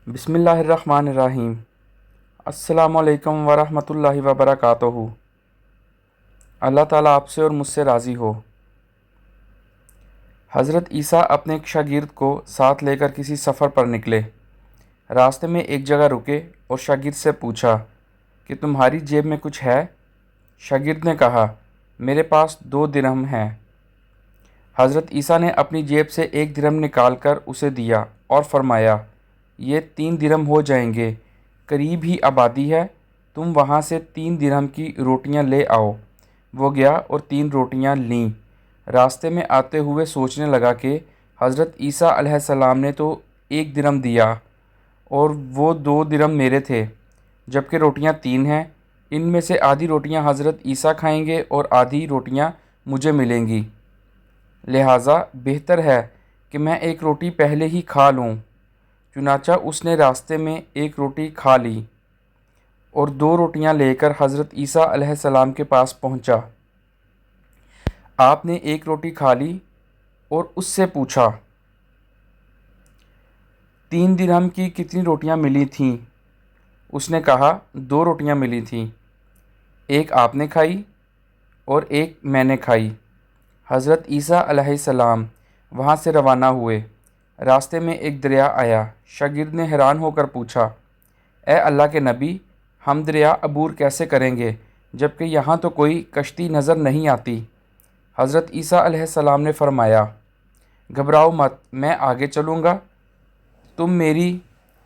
بسم اللہ الرحمن الرحیم۔ السلام علیکم ورحمۃ اللہ وبرکاتہ۔ اللہ تعالیٰ آپ سے اور مجھ سے راضی ہو۔ حضرت عیسیٰ اپنے ایک شاگرد کو ساتھ لے کر کسی سفر پر نکلے۔ راستے میں ایک جگہ رکے اور شاگرد سے پوچھا کہ تمہاری جیب میں کچھ ہے؟ شاگرد نے کہا میرے پاس 2 درہم ہیں۔ حضرت عیسیٰ نے اپنی جیب سے 1 درہم نکال کر اسے دیا اور فرمایا یہ 3 درہم ہو جائیں گے، قریب ہی آبادی ہے، تم وہاں سے 3 درہم کی روٹیاں لے آؤ۔ وہ گیا اور 3 روٹیاں لیں۔ راستے میں آتے ہوئے سوچنے لگا کہ حضرت عیسیٰ علیہ السلام نے تو 1 درہم دیا اور وہ 2 درہم میرے تھے، جبکہ روٹیاں 3 ہیں، ان میں سے آدھی روٹیاں حضرت عیسیٰ کھائیں گے اور آدھی روٹیاں مجھے ملیں گی، لہٰذا بہتر ہے کہ میں 1 روٹی پہلے ہی کھا لوں۔ چنانچہ اس نے راستے میں 1 روٹی کھا لی اور 2 روٹیاں لے کر حضرت عیسیٰ علیہ السلام کے پاس پہنچا۔ آپ نے 1 روٹی کھا لی اور اس سے پوچھا 3 درہم کی کتنی روٹیاں ملی تھیں؟ اس نے کہا 2 روٹیاں ملی تھیں، 1 آپ نے کھائی اور 1 میں نے کھائی۔ حضرت عیسیٰ علیہ السلام وہاں سے روانہ ہوئے۔ راستے میں ایک دریا آیا۔ شاگرد نے حیران ہو کر پوچھا اے اللہ کے نبی، ہم دریا عبور کیسے کریں گے جبکہ یہاں تو کوئی کشتی نظر نہیں آتی؟ حضرت عیسیٰ علیہ السلام نے فرمایا گھبراؤ مت، میں آگے چلوں گا، تم میری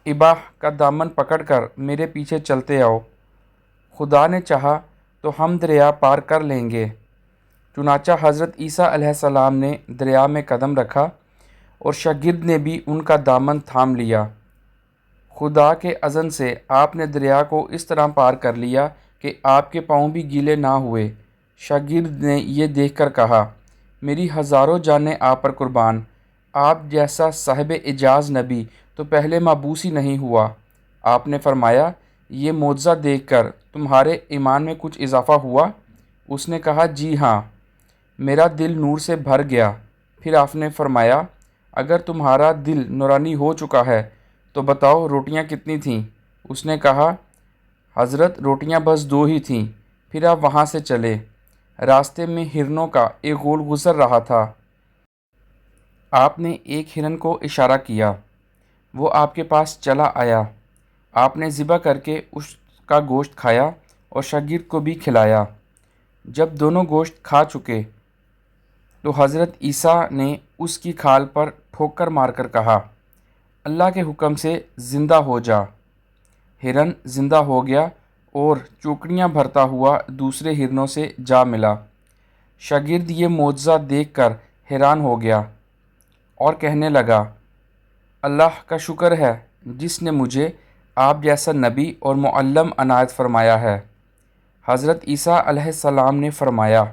اباہ کا دامن پکڑ کر میرے پیچھے چلتے آؤ، خدا نے چاہا تو ہم دریا پار کر لیں گے۔ چنانچہ حضرت عیسیٰ علیہ السلام نے دریا میں قدم رکھا اور شاگرد نے بھی ان کا دامن تھام لیا۔ خدا کے اذن سے آپ نے دریا کو اس طرح پار کر لیا کہ آپ کے پاؤں بھی گیلے نہ ہوئے۔ شاگرد نے یہ دیکھ کر کہا میری ہزاروں جانیں آپ پر قربان، آپ جیسا صاحب اعجاز نبی تو پہلے مبعوث ہی نہیں ہوا۔ آپ نے فرمایا یہ معجزہ دیکھ کر تمہارے ایمان میں کچھ اضافہ ہوا؟ اس نے کہا جی ہاں، میرا دل نور سے بھر گیا۔ پھر آپ نے فرمایا اگر تمہارا دل نورانی ہو چکا ہے تو بتاؤ روٹیاں کتنی تھیں؟ اس نے کہا حضرت روٹیاں بس 2 ہی تھیں۔ پھر آپ وہاں سے چلے۔ راستے میں ہرنوں کا ایک غول گزر رہا تھا۔ آپ نے ایک ہرن کو اشارہ کیا، وہ آپ کے پاس چلا آیا۔ آپ نے ذبح کر کے اس کا گوشت کھایا اور شاگرد کو بھی کھلایا۔ جب دونوں گوشت کھا چکے تو حضرت عیسیٰ نے اس کی کھال پر ٹھوکر مار کر کہا اللہ کے حکم سے زندہ ہو جا۔ ہرن زندہ ہو گیا اور چوکڑیاں بھرتا ہوا دوسرے ہرنوں سے جا ملا۔ شاگرد یہ معجزہ دیکھ کر حیران ہو گیا اور کہنے لگا اللہ کا شکر ہے جس نے مجھے آپ جیسا نبی اور معلم عنایت فرمایا ہے۔ حضرت عیسیٰ علیہ السلام نے فرمایا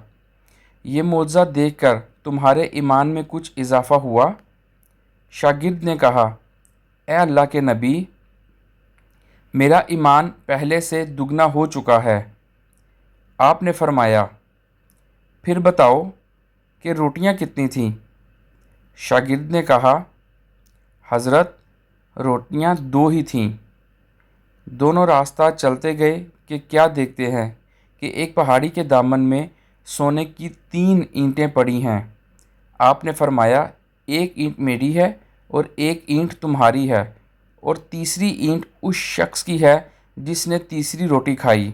یہ معجزہ دیکھ کر تمہارے ایمان میں کچھ اضافہ ہوا؟ شاگرد نے کہا اے اللہ کے نبی، میرا ایمان پہلے سے دگنا ہو چکا ہے۔ آپ نے فرمایا پھر بتاؤ کہ روٹیاں کتنی تھیں؟ شاگرد نے کہا حضرت روٹیاں 2 ہی تھیں۔ دونوں راستہ چلتے گئے کہ کیا دیکھتے ہیں کہ ایک پہاڑی کے دامن میں سونے کی 3 اینٹیں پڑی ہیں۔ آپ نے فرمایا 1 اینٹ میری ہے اور 1 اینٹ تمہاری ہے اور تیسری اینٹ اس شخص کی ہے جس نے تیسری روٹی کھائی۔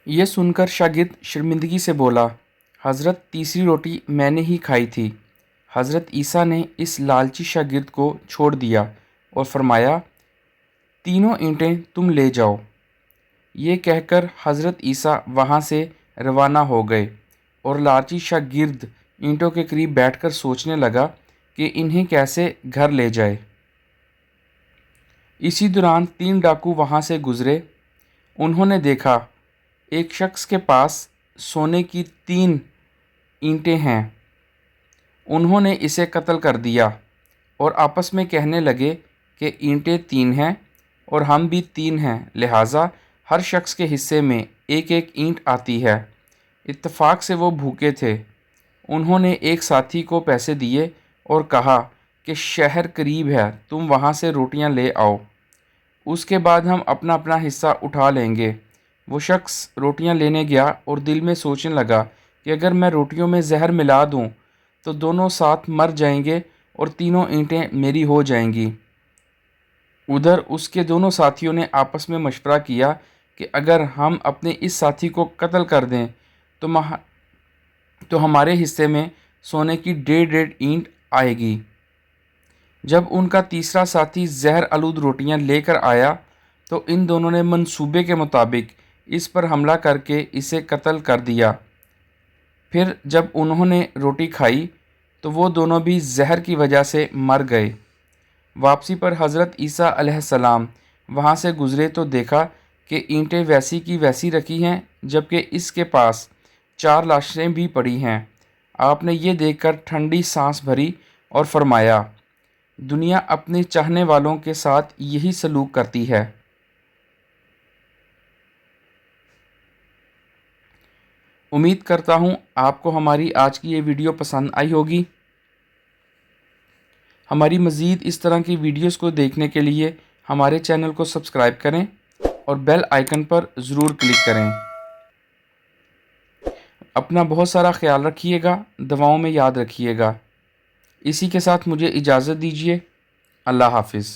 یہ سن کر شاگرد شرمندگی سے بولا حضرت تیسری روٹی میں نے ہی کھائی تھی۔ حضرت عیسیٰ نے اس لالچی شاگرد کو چھوڑ دیا اور فرمایا تینوں اینٹیں تم لے جاؤ۔ یہ کہہ کر حضرت عیسیٰ وہاں سے روانہ ہو گئے اور لالچی شاگرد اینٹوں کے قریب بیٹھ کر سوچنے لگا کہ انہیں کیسے گھر لے جائے۔ اسی دوران 3 ڈاکو وہاں سے گزرے۔ انہوں نے دیکھا ایک شخص کے پاس سونے کی 3 اینٹیں ہیں۔ انہوں نے اسے قتل کر دیا اور آپس میں کہنے لگے کہ اینٹیں 3 ہیں اور ہم بھی 3 ہیں، لہٰذا ہر شخص کے حصے میں 1 اینٹ آتی ہے۔ اتفاق سے وہ بھوکے تھے۔ انہوں نے ایک ساتھی کو پیسے دیے اور کہا کہ شہر قریب ہے، تم وہاں سے روٹیاں لے آؤ، اس کے بعد ہم اپنا اپنا حصہ اٹھا لیں گے۔ وہ شخص روٹیاں لینے گیا اور دل میں سوچنے لگا کہ اگر میں روٹیوں میں زہر ملا دوں تو دونوں ساتھ مر جائیں گے اور تینوں اینٹیں میری ہو جائیں گی۔ ادھر اس کے دونوں ساتھیوں نے آپس میں مشورہ کیا کہ اگر ہم اپنے اس ساتھی کو قتل کر دیں تو ہمارے حصے میں سونے کی 1.5 اینٹ آئے گی۔ جب ان کا تیسرا ساتھی زہر آلود روٹیاں لے کر آیا تو ان دونوں نے منصوبے کے مطابق اس پر حملہ کر کے اسے قتل کر دیا۔ پھر جب انہوں نے روٹی کھائی تو وہ دونوں بھی زہر کی وجہ سے مر گئے۔ واپسی پر حضرت عیسیٰ علیہ السلام وہاں سے گزرے تو دیکھا کہ اینٹیں ویسی کی ویسی رکھی ہیں، جبکہ اس کے پاس 4 لاشیں بھی پڑی ہیں۔ آپ نے یہ دیکھ کر ٹھنڈی سانس بھری اور فرمایا، دنیا اپنے چاہنے والوں کے ساتھ یہی سلوک کرتی ہے۔ امید کرتا ہوں آپ کو ہماری آج کی یہ ویڈیو پسند آئی ہوگی۔ ہماری مزید اس طرح کی ویڈیوز کو دیکھنے کے لیے ہمارے چینل کو سبسکرائب کریں اور بیل آئیکن پر ضرور کلک کریں۔ اپنا بہت سارا خیال رکھیے گا، دعاؤں میں یاد رکھیے گا۔ اسی کے ساتھ مجھے اجازت دیجیے۔ اللہ حافظ۔